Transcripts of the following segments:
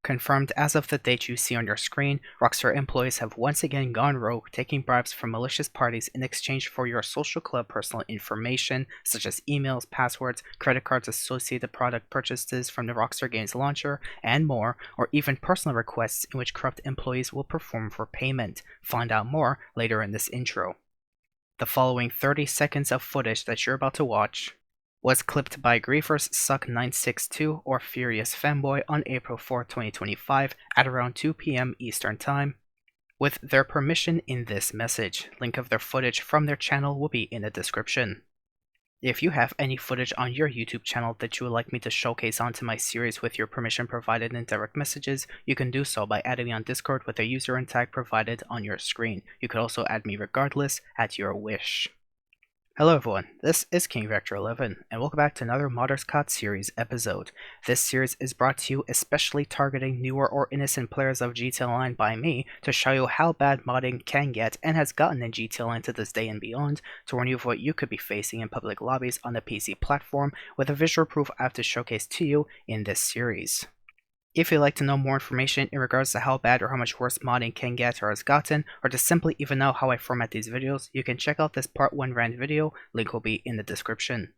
Confirmed as of the date you see on your screen, Rockstar employees have once again gone rogue, taking bribes from malicious parties in exchange for your social club personal information, such as emails, passwords, credit cards, associated product purchases from the Rockstar Games launcher, and more, or even personal requests in which corrupt employees will perform for payment. Find out more later in this intro. The following 30 seconds of footage that you're about to watch was clipped by GriefersSuck 962 or FuriousFemboy on April 4, 2025 at around 2 p.m. Eastern Time, with their permission in this message. Link of their footage from their channel will be in the description. If you have any footage on your YouTube channel that you would like me to showcase onto my series with your permission provided in direct messages, you can do so by adding me on Discord with a user and tag provided on your screen. You could also add me regardless at your wish. Hello everyone, this is KingVector11, and welcome back to another Modders COD series episode. This series is brought to you especially targeting newer or innocent players of GTA Online by me to show you how bad modding can get and has gotten in GTA Online to this day and beyond, to warn you of what you could be facing in public lobbies on the PC platform with a visual proof I have to showcase to you in this series. If you'd like to know more information in regards to how bad or how much worse modding can get or has gotten, or to simply even know how I format these videos, you can check out this part 1 rant video, link will be in the description.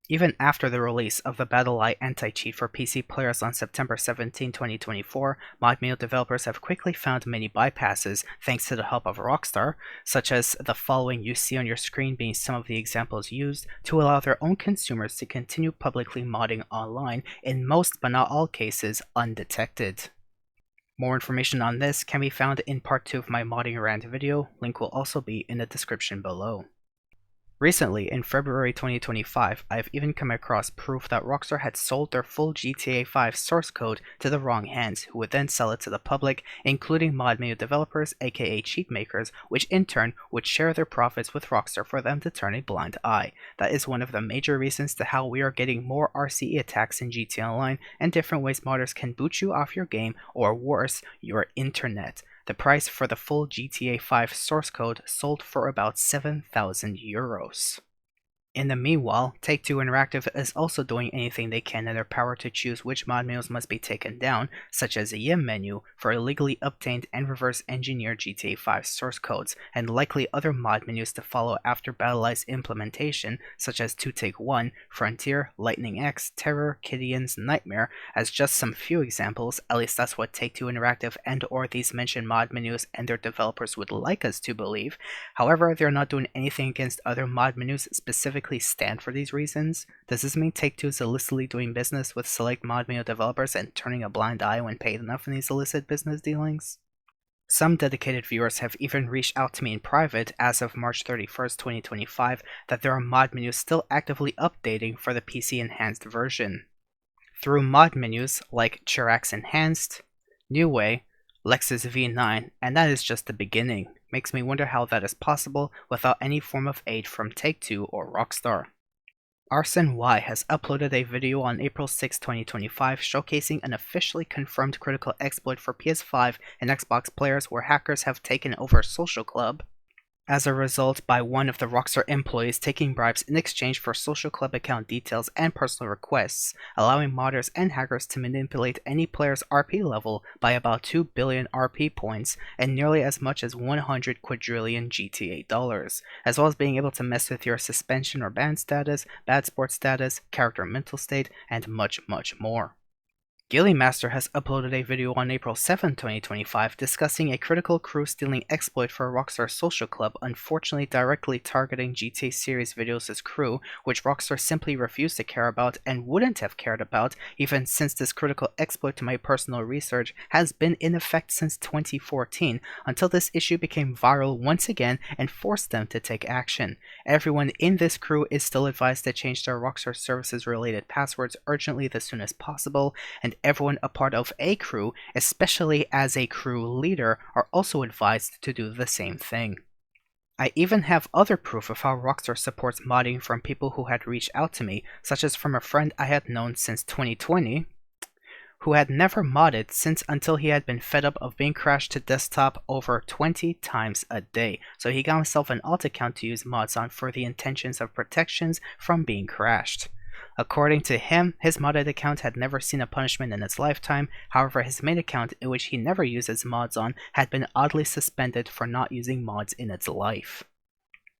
Even after the release of the BattlEye anti-cheat for PC players on September 17, 2024, mod menu developers have quickly found many bypasses thanks to the help of Rockstar, such as the following you see on your screen being some of the examples used to allow their own consumers to continue publicly modding online, in most but not all cases undetected. More information on this can be found in part 2 of my modding rant video, link will also be in the description below. Recently, in February 2025, I have even come across proof that Rockstar had sold their full GTA 5 source code to the wrong hands, who would then sell it to the public, including mod menu developers, aka cheat makers, which in turn would share their profits with Rockstar for them to turn a blind eye. That is one of the major reasons to how we are getting more RCE attacks in GTA Online, and different ways modders can boot you off your game, or worse, your internet. The price for the full GTA 5 source code sold for about 7,000 euros. In the meanwhile, Take-Two Interactive is also doing anything they can in their power to choose which mod menus must be taken down, such as the YIM menu, for illegally obtained and reverse-engineered GTA 5 source codes, and likely other mod menus to follow after BattlEye's implementation, such as 2-Take-1, Frontier, Lightning X, Terror, Kidian's Nightmare, as just some few examples. At least that's what Take-Two Interactive and or these mentioned mod menus and their developers would like us to believe. However, they're not doing anything against other mod menus specifically stand for these reasons. Does this mean Take-Two is illicitly doing business with select mod menu developers and turning a blind eye when paid enough in these illicit business dealings? Some dedicated viewers have even reached out to me in private as of March 31st, 2025, that there are mod menus still actively updating for the PC Enhanced version. Through mod menus like Chirax Enhanced, New Way, Lexus V9, and that is just the beginning. Makes me wonder how that is possible without any form of aid from Take-Two or Rockstar. Arson Y has uploaded a video on April 6, 2025 showcasing an officially confirmed critical exploit for PS5 and Xbox players where hackers have taken over Social Club, as a result by one of the Rockstar employees taking bribes in exchange for social club account details and personal requests, allowing modders and hackers to manipulate any player's RP level by about 2 billion RP points and nearly as much as 100 quadrillion GTA dollars, as well as being able to mess with your suspension or ban status, bad sports status, character mental state, and much more. Gillymaster has uploaded a video on April 7, 2025 discussing a critical crew stealing exploit for Rockstar Social Club, unfortunately directly targeting GTA series videos' crew, which Rockstar simply refused to care about and wouldn't have cared about even since this critical exploit, to my personal research, has been in effect since 2014, until this issue became viral once again and forced them to take action. Everyone in this crew is still advised to change their Rockstar services related passwords urgently as soon as possible, and everyone a part of a crew, especially as a crew leader, are also advised to do the same thing. I even have other proof of how Rockstar supports modding from people who had reached out to me, such as from a friend I had known since 2020, who had never modded since until he had been fed up of being crashed to desktop over 20 times a day, so he got himself an alt account to use mods on for the intentions of protections from being crashed. According to him, his modded account had never seen a punishment in its lifetime. However, his main account, in which he never uses mods on, had been oddly suspended for not using mods in its life.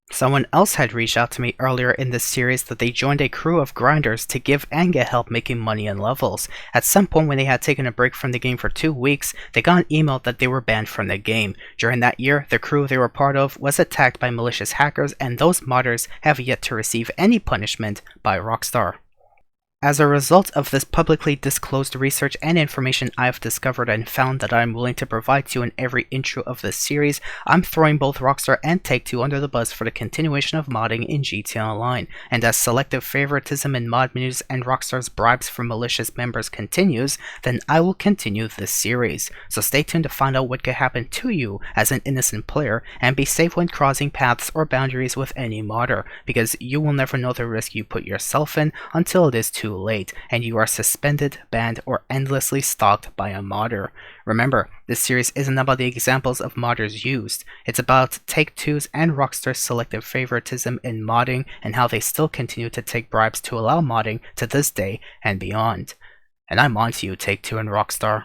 Someone else had reached out to me earlier in this series that they joined a crew of grinders to give and get help making money in levels. At some point when they had taken a break from the game for 2 weeks, they got an email that they were banned from the game. During that year, the crew they were part of was attacked by malicious hackers, and those modders have yet to receive any punishment by Rockstar. As a result of this publicly disclosed research and information I've discovered and found that I'm willing to provide to you in every intro of this series, I'm throwing both Rockstar and Take-Two under the bus for the continuation of modding in GTA Online. And as selective favoritism in mod menus and Rockstar's bribes from malicious members continues, then I will continue this series. So stay tuned to find out what could happen to you as an innocent player, and be safe when crossing paths or boundaries with any modder, because you will never know the risk you put yourself in until it is too late, and you are suspended, banned, or endlessly stalked by a modder. Remember, this series isn't about the examples of modders used. It's about Take-Two's and Rockstar's selective favoritism in modding, and how they still continue to take bribes to allow modding to this day and beyond. And I'm on to you, Take-Two and Rockstar.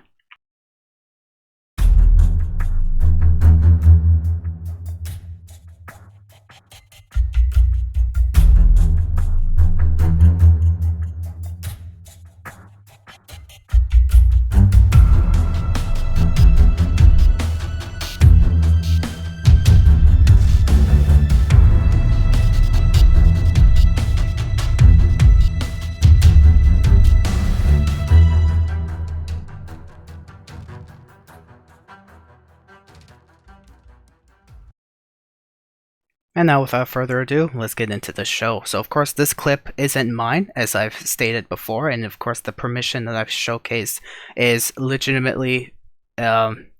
And now, without further ado, let's get into the show. So, of course, this clip isn't mine, as I've stated before, and of course, the permission that I've showcased is legitimately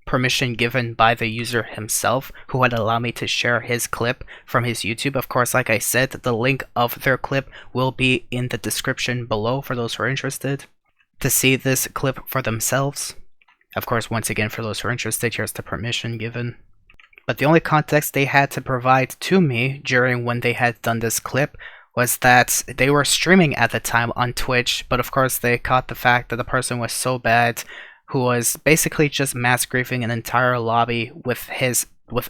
permission given by the user himself, who would allow me to share his clip from his YouTube. Of course, like I said, the link of their clip will be in the description below for those who are interested to see this clip for themselves. Of course, once again, for those who are interested, here's the permission given. But the only context they had to provide to me during when they had done this clip was that they were streaming at the time on Twitch, but of course they caught the fact that the person was so bad, who was basically just mass griefing an entire lobby with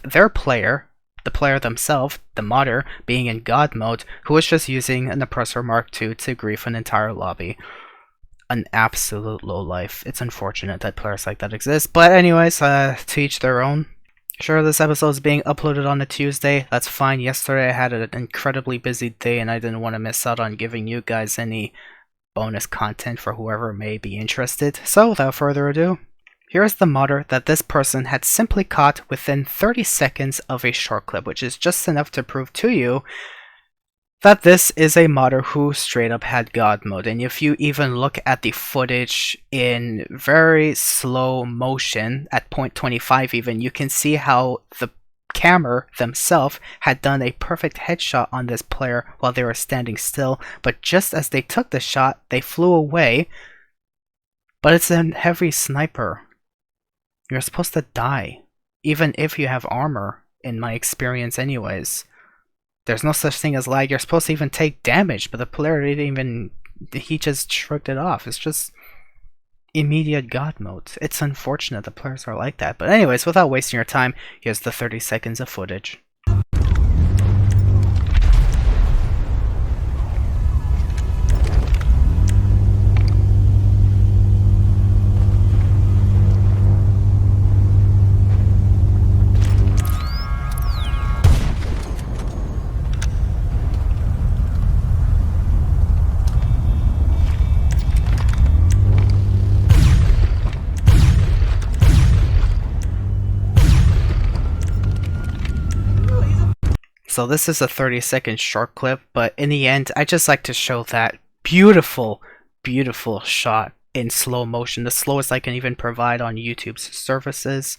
their player, the player themselves, the modder, being in Godmode, who was just using an Oppressor MKII to grief an entire lobby. An absolute lowlife. It's unfortunate that players like that exist, but anyways, to each their own. Sure, this episode is being uploaded on a Tuesday. That's fine. Yesterday I had an incredibly busy day and I didn't want to miss out on giving you guys any bonus content for whoever may be interested. So without further ado, here's the modder that this person had simply caught within 30 seconds of a short clip, which is just enough to prove to you that this is a modder who straight up had God mode. And if you even look at the footage in very slow motion, at 0.25 even, you can see how the camera themselves had done a perfect headshot on this player while they were standing still, but just as they took the shot, they flew away. But it's a heavy sniper. You're supposed to die, even if you have armor, in my experience anyways. There's no such thing as lag. You're supposed to even take damage, but the player didn't even... he just shrugged it off. It's just immediate God mode. It's unfortunate the players are like that. But anyways, without wasting your time, here's the 30 seconds of footage. So this is a 30-second short clip, but in the end, I just like to show that beautiful, beautiful shot in slow motion, the slowest I can even provide on YouTube's services,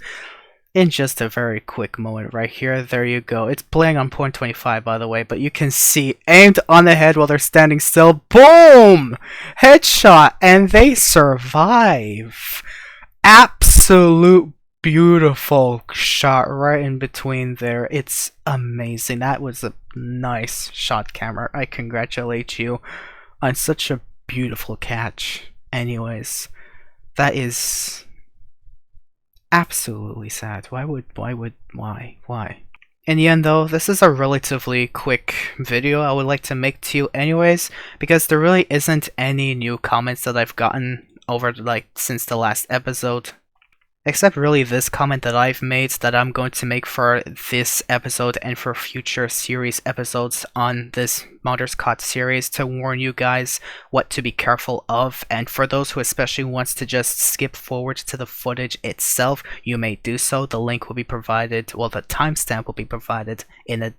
in just a very quick moment right here. There you go. It's playing on 0.25, by the way, but you can see, aimed on the head while they're standing still, boom! Headshot, and they survive. Absolute beautiful shot right in between there. It's amazing. That was a nice shot, camera. I congratulate you on such a beautiful catch. Anyways, that is absolutely sad. Why? In the end though, this is a relatively quick video I would like to make to you anyways, because there really isn't any new comments that I've gotten over since the last episode. Except really this comment that I've made that I'm going to make for this episode and for future series episodes on this Modders COD series to warn you guys what to be careful of, and for those who especially wants to just skip forward to the footage itself, you may do so. The link will be provided, well, the timestamp will be provided in a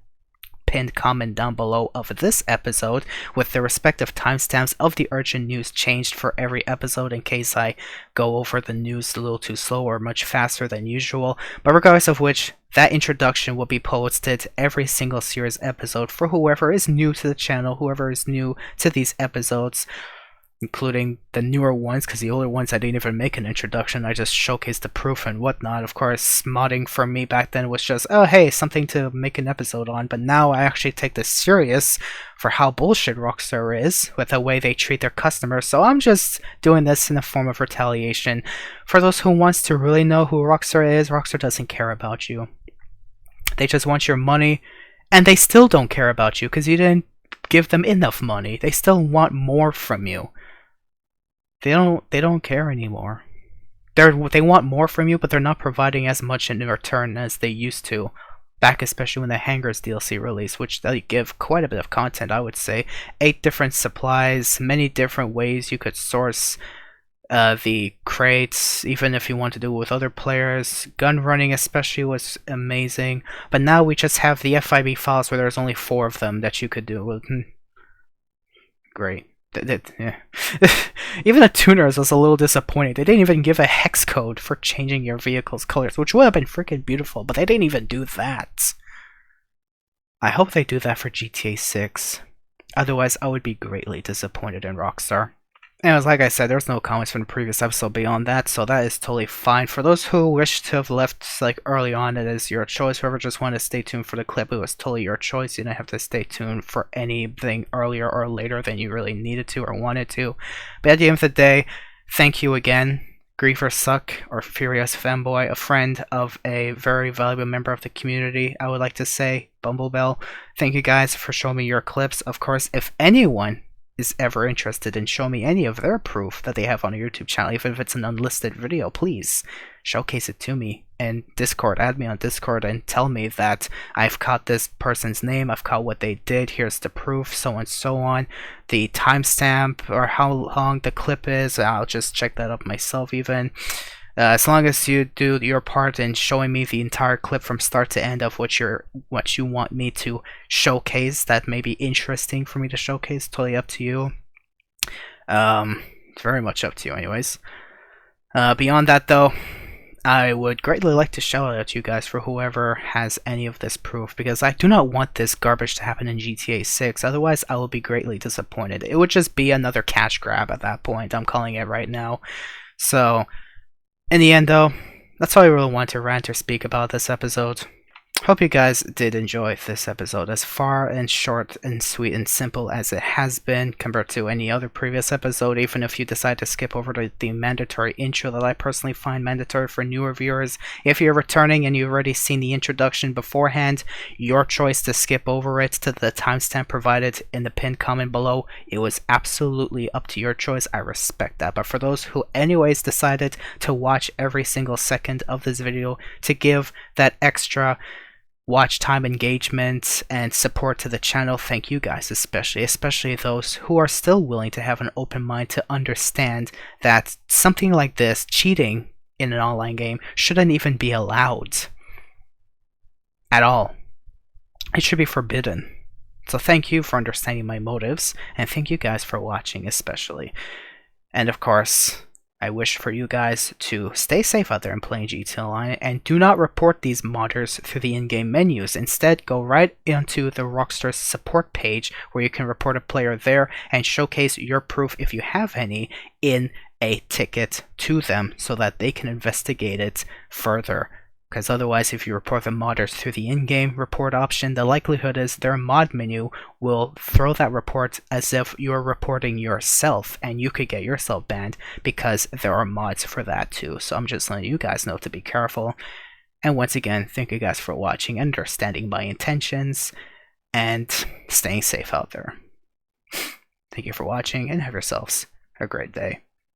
pinned comment down below of this episode, with the respective timestamps of the urgent news changed for every episode in case I go over the news a little too slow or much faster than usual. But regardless of which, that introduction will be posted every single series episode for whoever is new to the channel, whoever is new to these episodes, including the newer ones, because the older ones I didn't even make an introduction, I just showcased the proof and whatnot. Of course, modding for me back then was just, oh hey, something to make an episode on, but now I actually take this serious for how bullshit Rockstar is with the way they treat their customers, so I'm just doing this in a form of retaliation. For those who wants to really know who Rockstar is, Rockstar doesn't care about you. They just want your money, and they still don't care about you because you didn't give them enough money. They still want more from you. They don't care anymore. They want more from you, but they're not providing as much in return as they used to. Back especially when the Hangars DLC released, which they give quite a bit of content, I would say. 8 different supplies, many different ways you could source the crates, even if you want to do it with other players. Gun running especially was amazing. But now we just have the FIB files where there's only 4 of them that you could do with. Great. Yeah. Even the tuners was a little disappointed. They didn't even give a hex code for changing your vehicle's colors, which would have been freaking beautiful, but they didn't even do that. I hope they do that for GTA 6. Otherwise, I would be greatly disappointed in Rockstar. Anyways, like I said, there's no comments from the previous episode beyond that, so that is totally fine. For those who wish to have left early on, it is your choice. Whoever just wanted to stay tuned for the clip, it was totally your choice. You didn't have to stay tuned for anything earlier or later than you really needed to or wanted to. But at the end of the day, thank you again, GriefersSuck or FuriousFemboy, a friend of a very valuable member of the community, I would like to say, Bumblebell. Thank you guys for showing me your clips. Of course, if anyone is ever interested in showing me any of their proof that they have on a YouTube channel, even if it's an unlisted video, please showcase it to me. And Discord, add me on Discord and tell me that I've caught this person's name, I've caught what they did, here's the proof, so on and so on. The timestamp or how long the clip is, I'll just check that up myself even. As long as you do your part in showing me the entire clip from start to end of what you want me to showcase, that may be interesting for me to showcase, totally up to you. It's very much up to you anyways. Beyond that though, I would greatly like to shout out to you guys for whoever has any of this proof, because I do not want this garbage to happen in GTA 6, otherwise I will be greatly disappointed. It would just be another cash grab at that point, I'm calling it right now. So in the end though, that's all I really wanted to rant or speak about this episode. Hope you guys did enjoy this episode, as far and short and sweet and simple as it has been compared to any other previous episode, even if you decide to skip over to the mandatory intro that I personally find mandatory for newer viewers. If you're returning and you've already seen the introduction beforehand, your choice to skip over it to the timestamp provided in the pinned comment below. It was absolutely up to your choice, I respect that. But for those who anyways decided to watch every single second of this video to give that extra watch time, engagement, and support to the channel, thank you guys, especially those who are still willing to have an open mind to understand that something like this, cheating in an online game, shouldn't even be allowed at all. It should be forbidden. So thank you for understanding my motives, and thank you guys for watching especially. And of course, I wish for you guys to stay safe out there and playing GTA Online, and do not report these modders through the in-game menus. Instead, go right into the Rockstar's support page where you can report a player there and showcase your proof, if you have any, in a ticket to them so that they can investigate it further. Because otherwise, if you report the modders through the in-game report option, the likelihood is their mod menu will throw that report as if you're reporting yourself, and you could get yourself banned because there are mods for that too. So I'm just letting you guys know to be careful. And once again, thank you guys for watching, understanding my intentions, and staying safe out there. Thank you for watching, and have yourselves a great day.